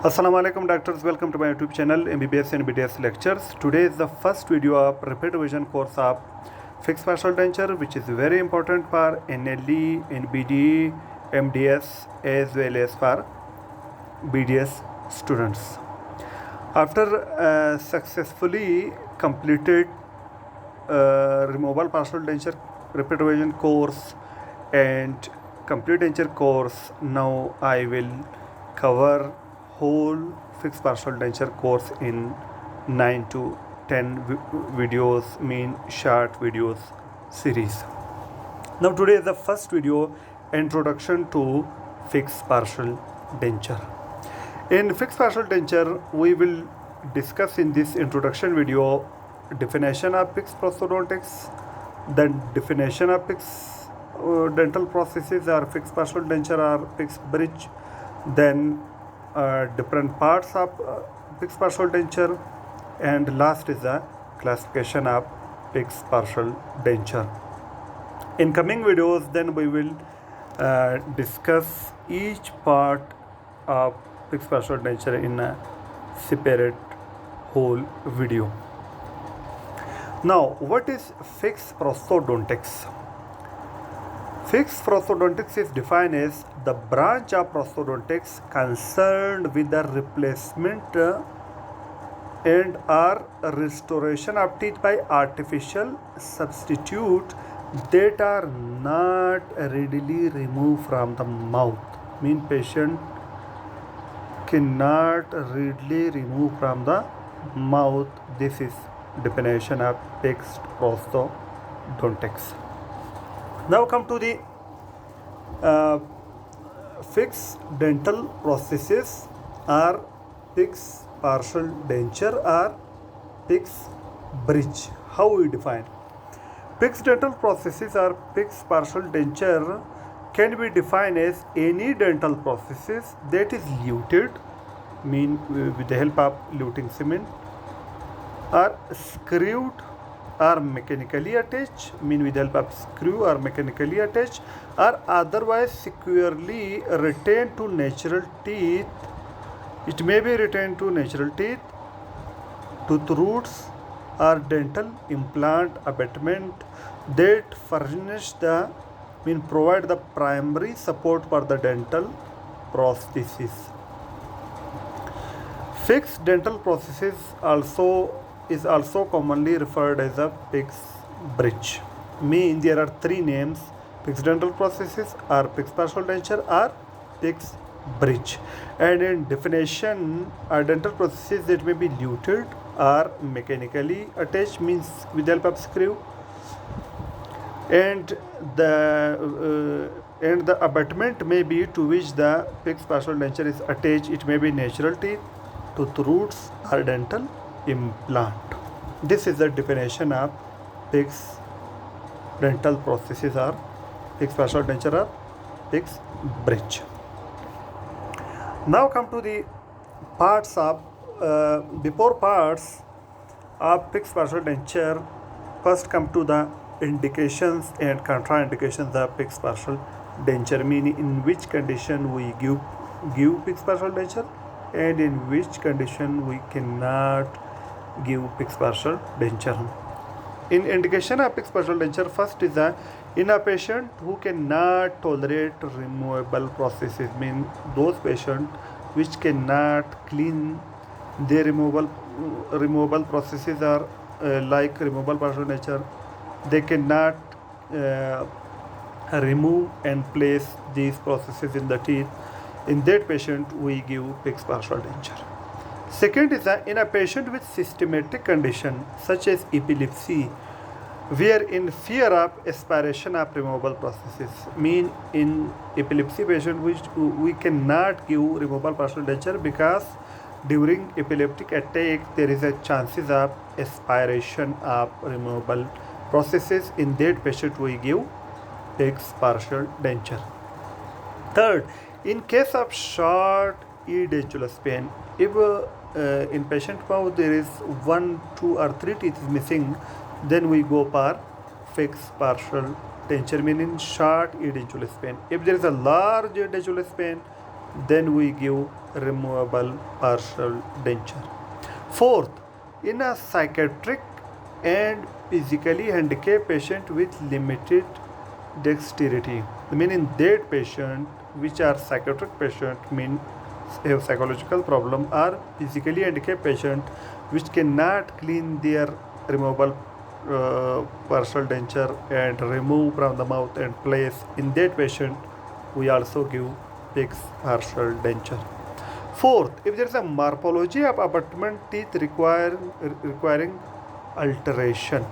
Assalamu alaikum doctors, welcome to my YouTube channel MBBS and BDS lectures. Today is the first video of repeat revision course of fixed partial denture, which is very important for NLE, NBD, MDS as well as for BDS students. After successfully completed removal partial denture repeat revision course and complete denture course, now I will cover whole fixed partial denture course in 9 to 10 videos, mean short videos series. Now today is the first video, introduction to fixed partial denture. In fixed partial denture, we will discuss in this introduction video definition of fixed prosthodontics, then definition of fixed dental prosthesis or fixed partial denture or fixed bridge, then different parts of fixed partial denture, and last is the classification of fixed partial denture. In coming videos, then we will discuss each part of fixed partial denture in a separate whole video. Now, what is fixed prosthodontics? Fixed prosthodontics is defined as the branch of prosthodontics concerned with the replacement and or restoration of teeth by artificial substitute that are not readily removed from the mouth. Mean patient cannot readily remove from the mouth. This is definition of fixed prosthodontics. Now come to the fixed dental prosthesis or fixed partial denture or fixed bridge. How we define? Fixed dental prosthesis or fixed partial denture can be defined as any dental prosthesis that is luted, mean with the help of luting cement, or screwed or mechanically attached, mean with the help of screw or mechanically attached, or otherwise securely retained to natural teeth. It may be retained to natural teeth, tooth roots, or dental implant abutment that furnish the provide the primary support for the dental prosthesis. Fixed dental prosthesis is also commonly referred as a fixed bridge. Mean there are three names: fixed dental prosthesis, or fixed partial denture, or fixed bridge. And in definition, a dental prosthesis that may be luted or mechanically attached, means with the help of screw, and the abutment may be to which the fixed partial denture is attached. It may be natural teeth, tooth roots, or dental implant. This is the definition of fixed dental prosthesis or fixed partial denture or fixed bridge. Now come to the parts of before parts of fixed partial denture. First come to the indications and contraindications of fixed partial denture, meaning in which condition we give fixed partial denture and in which condition we cannot give fixed partial denture. In indication of fixed partial denture, first is in a patient who cannot tolerate removable prosthesis, mean those patients which cannot clean their removable prosthesis are like removable partial denture. They cannot remove and place these prostheses in the teeth. In that patient, we give fixed partial denture. Second is in a patient with systematic condition such as epilepsy, where in fear of aspiration of removable prosthesis, mean in epilepsy patient which we cannot give removable partial denture because during epileptic attack there is a chances of aspiration of removable prosthesis. In that patient we give fixed partial denture. Third, in case of short edentulous pain, if in patient mouth there is 1, 2 or 3 teeth is missing, then we go for fixed partial denture, meaning short edentulous pain. If there is a large edentulous pain, then we give removable partial denture. Fourth, in a psychiatric and physically handicapped patient with limited dexterity, meaning that patient which are psychiatric patient mean have psychological problem, or physically handicapped patient which cannot clean their removable partial denture and remove from the mouth and place, in that patient we also give fixed partial denture. Fourth, if there is a morphology of abutment teeth requiring alteration,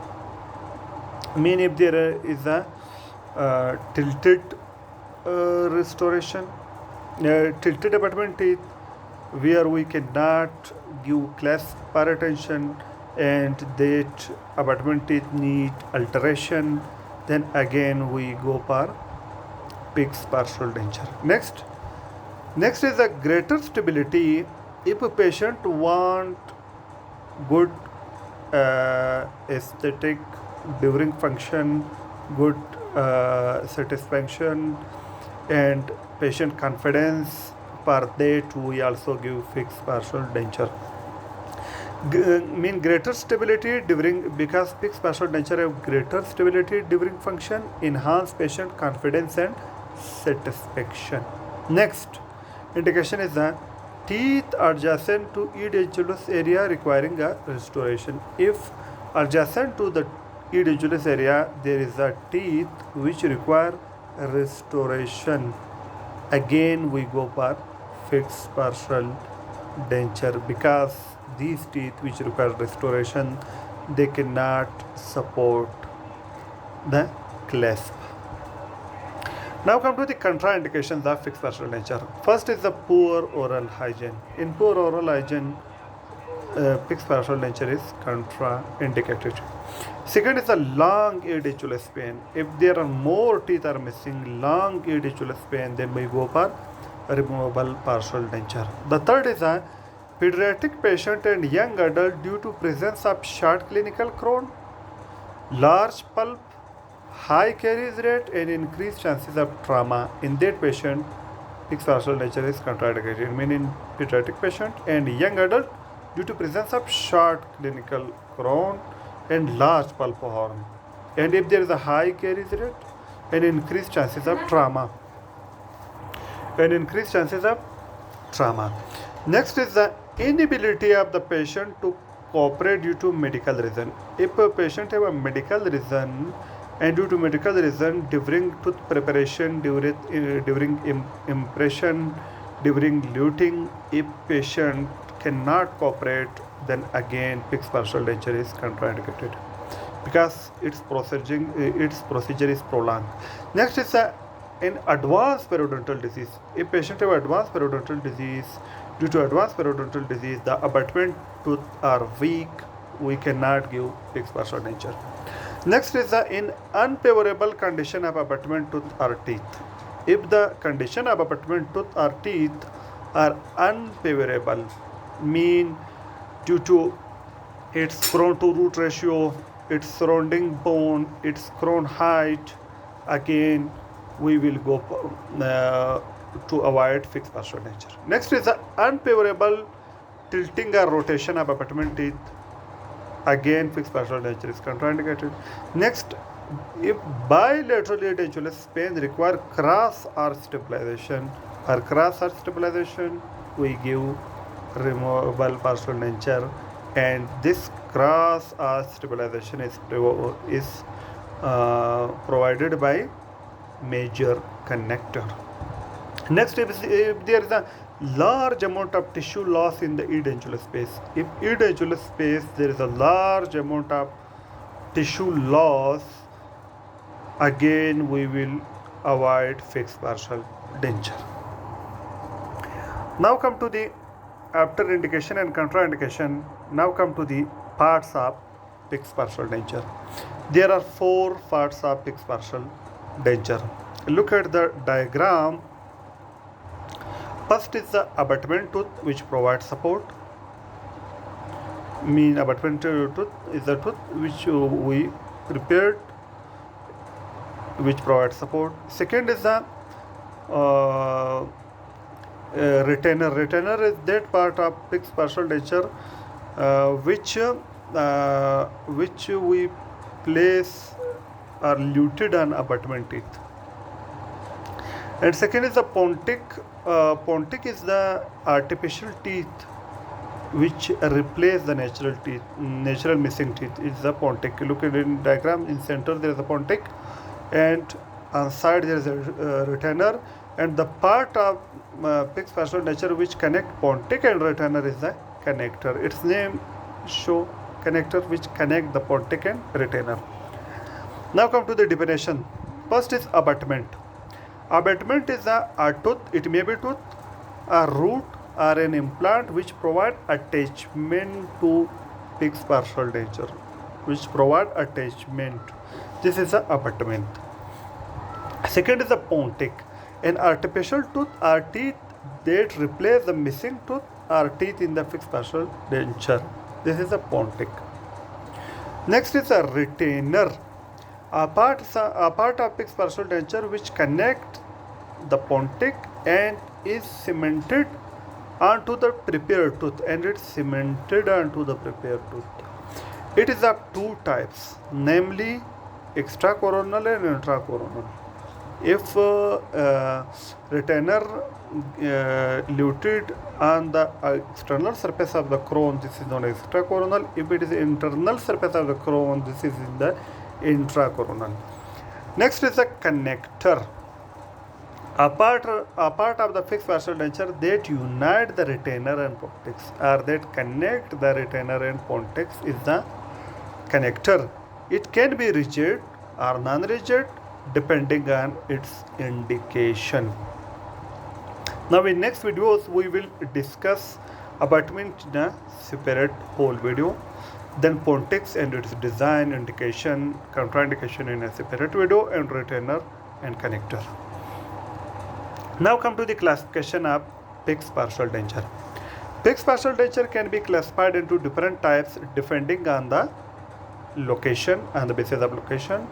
mean if there is a tilted restoration, tilted abutment teeth where we cannot give clasp parattention and that abutment teeth need alteration, then again we go for fixed partial denture. Next is a greater stability. If a patient want good aesthetic during function, good satisfaction and patient confidence, for that we also give fixed partial denture. Mean greater stability during, because fixed partial denture have greater stability during function, enhance patient confidence and satisfaction. Next indication is the teeth adjacent to edentulous area requiring a restoration. If adjacent to the edentulous area there is a teeth which require restoration, again we go for fixed partial denture, because these teeth which require restoration, they cannot support the clasp. Now come to the contraindications of fixed partial denture. First is the poor oral hygiene. In poor oral hygiene, fixed partial denture is contraindicated. Second is the long edentulous pain. If there are more teeth are missing, long edentulous pain, then we go for removable partial denture. The third is a pediatric patient and young adult due to presence of short clinical crown, large pulp, high caries rate and increased chances of trauma. In that patient, fixed partial denture is contraindicated. Meaning pediatric patient and young adult due to presence of short clinical crown and large pulp horn, and if there is a high caries rate and increased chances of trauma. Next is the inability of the patient to cooperate due to medical reason. If a patient have a medical reason and due to medical reason during tooth preparation, during impression, during luting, if patient cannot cooperate, then again fixed partial denture is contraindicated because its procedure is prolonged. Next is an advanced periodontal disease. If patient have advanced periodontal disease, due to advanced periodontal disease, the abutment tooth are weak, we cannot give fixed partial denture. Next is in unfavorable condition of abutment tooth or teeth. If the condition of abutment tooth or teeth are unfavorable, mean due to its crown to root ratio, its surrounding bone, its crown height, again we will go to avoid fixed partial denture. Next is the unfavorable tilting or rotation of abutment teeth. Again fixed partial denture is contraindicated. Next, if bilateral edentulous pain require cross arch stabilization we give removable partial denture, and this cross arch stabilization is provided by major connector. Next, if there is a large amount of tissue loss in the edentulous space, if edentulous space there is a large amount of tissue loss, again we will avoid fixed partial denture. Now come to the after indication and contraindication. Now come to the parts of fixed partial denture. There are 4 parts of fixed partial denture. Look at the diagram. First is the abutment tooth which provides support. Mean abutment tooth is the tooth which we prepared, which provides support. Second is the retainer. Retainer is that part of fixed partial denture which we place or luted on abutment teeth. And second is the pontic. Pontic is the artificial teeth which replace the natural missing teeth. It's the pontic. Look at in diagram. In center there is a pontic, and on side there is a retainer. And the part of fixed partial denture which connect pontic and retainer is the connector. Its name show connector which connect the pontic and retainer. Now come to the definition. First is abutment. Abutment is a tooth. It may be tooth, a root, or an implant which provide attachment to fixed partial denture. Which provide attachment. This is a abutment. Second is a pontic. An artificial tooth or teeth that replace the missing tooth or teeth in the fixed partial denture. This is a pontic. Next is a retainer. A part of fixed partial denture which connect the pontic and is cemented onto the prepared tooth, and it's cemented onto the prepared tooth. It is of two types, namely extracoronal and intracoronal. If retainer luted on the external surface of the crown, this is known as extracoronal. If it is internal surface of the crown, this is in the intracoronal. Next is a connector. A part of the fixed partial denture that unite the retainer and pontics, or that connect the retainer and pontics, is the connector. It can be rigid or non-rigid depending on its indication. Now in next videos we will discuss abutment in a separate whole video, then pontics and its design, indication, contraindication in a separate video, and retainer and connector. Now come to the classification of fixed partial denture. Fixed partial denture can be classified into different types depending on the location, on the basis of location,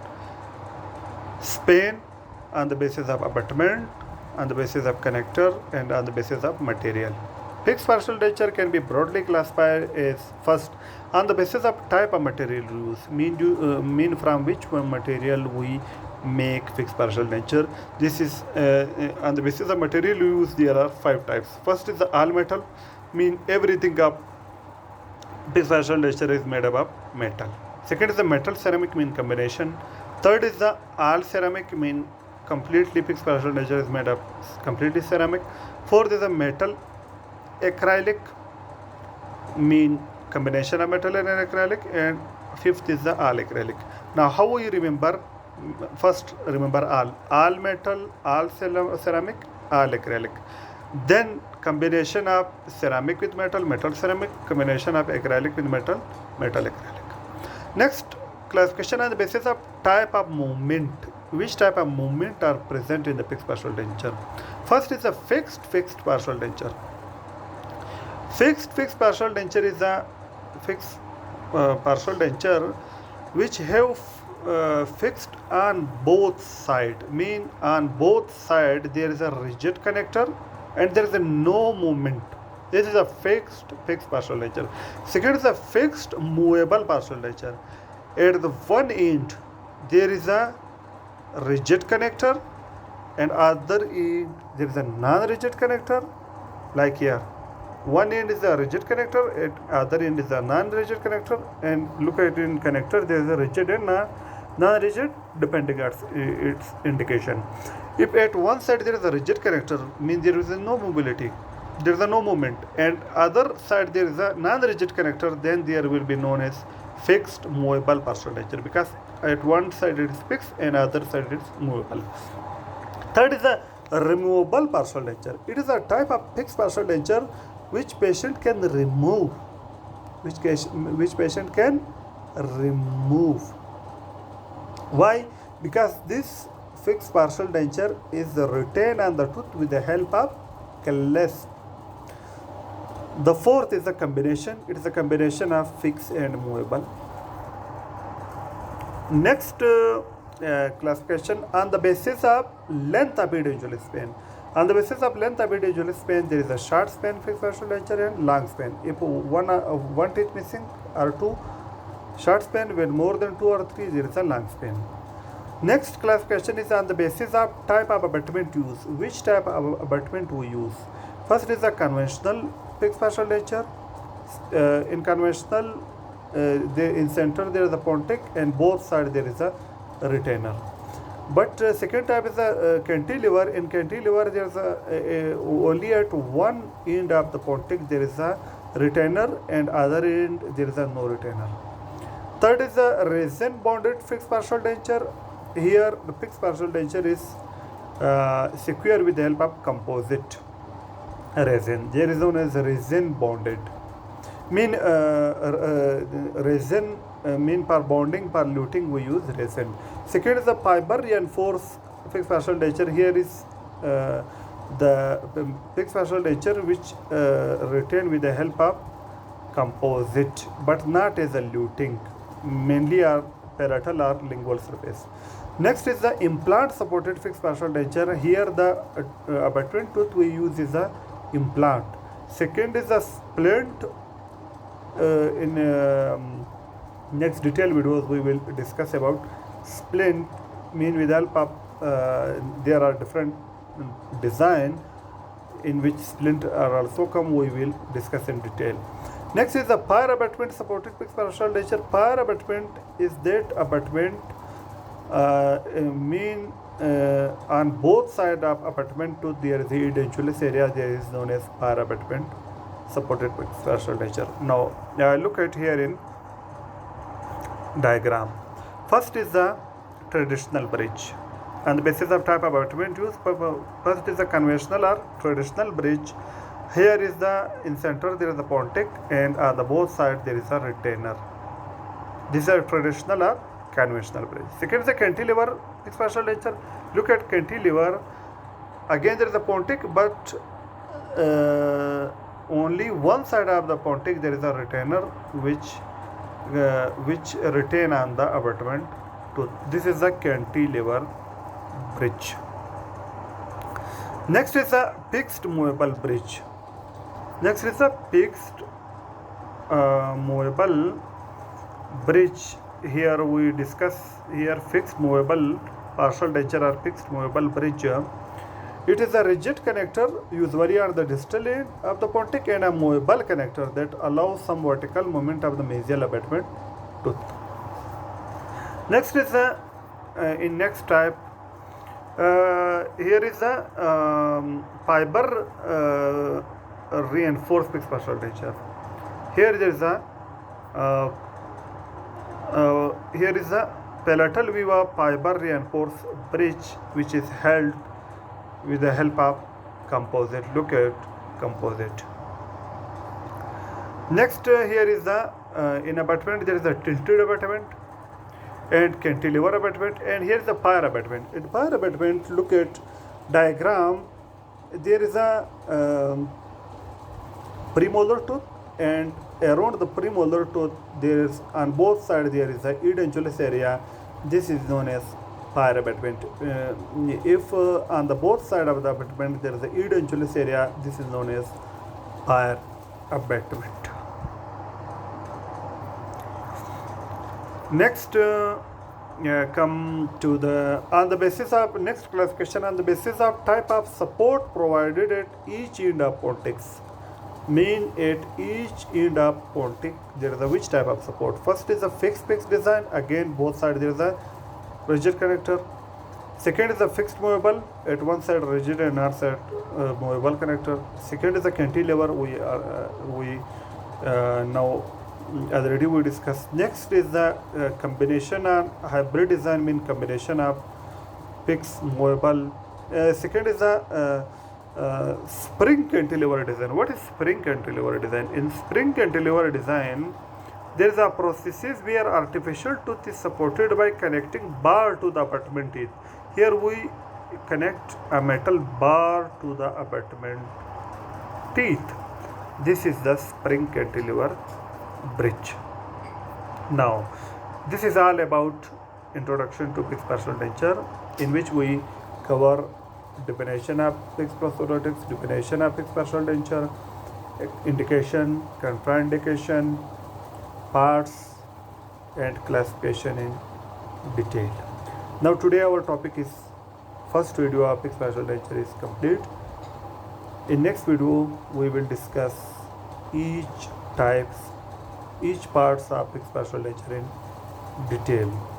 span, on the basis of abutment, on the basis of connector, and on the basis of material. Fixed partial denture can be broadly classified as first on the basis of type of material used, mean from which one material we make fixed partial denture. This is on the basis of material used. There are 5 types. First is the all metal, mean everything of fixed partial denture is made up of metal. Second is the metal ceramic, mean combination. Third is the all ceramic, mean completely fixed partial denture is made up completely ceramic. Fourth is the metal acrylic, mean combination of metal and acrylic. And fifth is the all acrylic. Now how will you remember? First remember all metal, all ceramic, all acrylic. Then combination of ceramic with metal, metal ceramic, combination of acrylic with metal, metal acrylic. Next, classification on the basis of type of movement. Which type of movement are present in the fixed partial denture? First is a fixed partial denture. Fixed partial denture is a fixed partial denture which have fixed on both sides, mean on both sides there is a rigid connector and there is a no movement. This is a fixed partial denture. Second is a fixed movable partial denture. At the one end there is a rigid connector and other end there is a non-rigid connector, like here. One end is a rigid connector, at other end is a non-rigid connector, and look at in connector there is a rigid and non-rigid depending on its indication. If at one side there is a rigid connector, means there is no mobility, there is no movement, and other side there is a non-rigid connector, then there will be known as fixed movable partial denture, because at one side it is fixed and other side it is movable. Third is a removable partial denture. It is a type of fixed partial denture which patient can remove. Which patient can remove. Why? Because this fixed partial denture is retained on the tooth with the help of clasp. The fourth is a combination. It is a combination of fixed and movable. Next classification on the basis of length of individual span. On the basis of length of individual span, there is a short span fixed partial denture and long span. If one teeth missing or two, short span. When more than 2 or 3, there is a long span. Next classification is on the basis of type of abutment used. Which type of abutment we use? First is a conventional fixed partial denture. In conventional, in center there is a pontic and both sides there is a retainer. But second type is a cantilever. In cantilever, there is only at one end of the pontic there is a retainer and other end there is a no retainer. Third is a resin bonded fixed partial denture. Here the fixed partial denture is secured with the help of composite resin. There is known as resin bonded. Resin mean for bonding, for luting we use resin. Second is the fiber reinforced fixed partial denture. Here is the fixed partial denture which retained with the help of composite, but not as a luting, mainly are palatal or lingual surface. Next is the implant supported fixed partial denture. Here the abutment tooth we use is a implant. Second is a splint. In next detailed videos we will discuss about splint, mean with help of there are different design in which splint are also come, we will discuss in detail. Next is the pyre abutment supported fixed partial denture. Pyre abutment is that abutment mean on both sides of abutment tooth there is the edentulous area, there is known as pyre abutment supported fixed partial denture. Now look at here in diagram. First is the traditional bridge. On the basis of type of abutment used, first is the conventional or traditional bridge. Here is the in center there is the pontic and on the both sides there is a retainer. This is a traditional or conventional bridge. Second is the cantilever fixed partial denture. Look at cantilever. Again there is a pontic, but only one side of the pontic there is a retainer which retain on the abutment tooth. This is the cantilever bridge. Next is a fixed movable bridge. Next is a fixed movable bridge. Here we discuss here fixed movable partial denture or fixed movable bridge. It is a rigid connector usually on the distal end of the pontic and a movable connector that allows some vertical movement of the mesial abutment tooth. Next is a in next type. Here is a fiber reinforced fixed partial denture. Here there is a here is a palatal viva fiber reinforced bridge which is held with the help of composite. Look at composite. Next here is the in abutment there is a tilted abutment and cantilever abutment, and here is the pyre abutment. In pyre abutment, look at diagram. There is a premolar tooth, and around the premolar tooth there is on both sides there is a edentulous area. This is known as pyre abutment. If on the both side of the abutment there is a edentulous area, this is known as pyre abutment. Next come to the on the basis of next classification on the basis of type of support provided at each end of pontics. Mean at each end of pontic there is a which type of support. First is a fixed design. Again both sides there is a rigid connector. Second is a fixed movable, at one side rigid and another side movable connector. Second is a cantilever. We now already we discussed. Next is the combination of hybrid design, mean combination of fixed movable. Second is a spring cantilever design. What is spring cantilever design? In spring cantilever design, there is a prosthesis where artificial tooth is supported by connecting bar to the abutment teeth. Here we connect a metal bar to the abutment teeth. This is the spring cantilever bridge. Now, this is all about introduction to fixed partial denture, in which we cover definition of fixed prosthodontics, definition of fixed partial denture, indication, contraindication, parts, and classification in detail. Now today our topic is first video of fixed partial denture is complete. In next video we will discuss each parts of fixed partial denture in detail.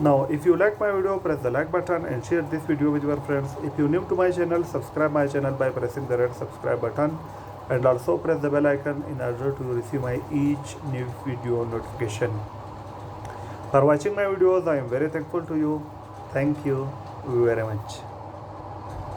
Now if you like my video, press the like button and share this video with your friends. If you are new to my channel, subscribe my channel by pressing the red subscribe button and also press the bell icon in order to receive my each new video notification. For watching my videos, I am very thankful to you. Thank you very much.